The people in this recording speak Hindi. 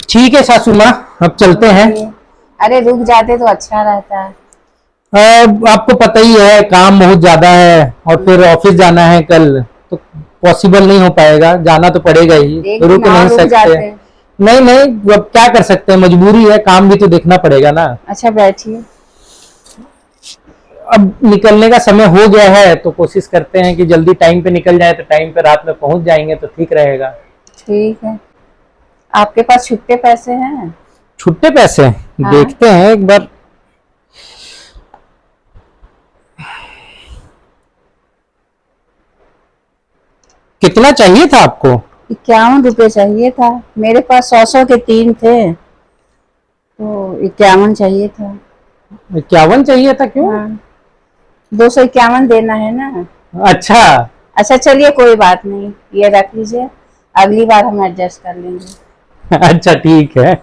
ठीक है सासू माँ, अब चलते हैं। अरे रुक जाते तो अच्छा रहता है। आपको पता ही है काम बहुत ज्यादा है और फिर ऑफिस जाना है कल, तो पॉसिबल नहीं हो पाएगा, जाना तो पड़ेगा ही, एक दिन रुक नहीं और रुक सकते। जाते। नहीं नहीं, अब क्या कर सकते हैं, मजबूरी है, काम भी तो देखना पड़ेगा ना। अच्छा बैठिए। अब निकलने का समय हो गया है तो कोशिश करते हैं कि जल्दी टाइम पे निकल जाए, तो टाइम पे रात में पहुंच जाएंगे तो ठीक रहेगा। ठीक है। आपके पास छुट्टे पैसे हैं? छुट्टे पैसे हाँ। देखते हैं एक बार। कितना चाहिए था आपको? 51 रुपए चाहिए था। मेरे पास 100 के 3 थे, तो 51 चाहिए था। 51 चाहिए था, क्यों? हाँ, 251 देना है ना। अच्छा। अच्छा चलिए कोई बात नहीं, ये रख लीजिए, अगली बार हम एडजस्ट कर लेंगे। अच्छा ठीक है।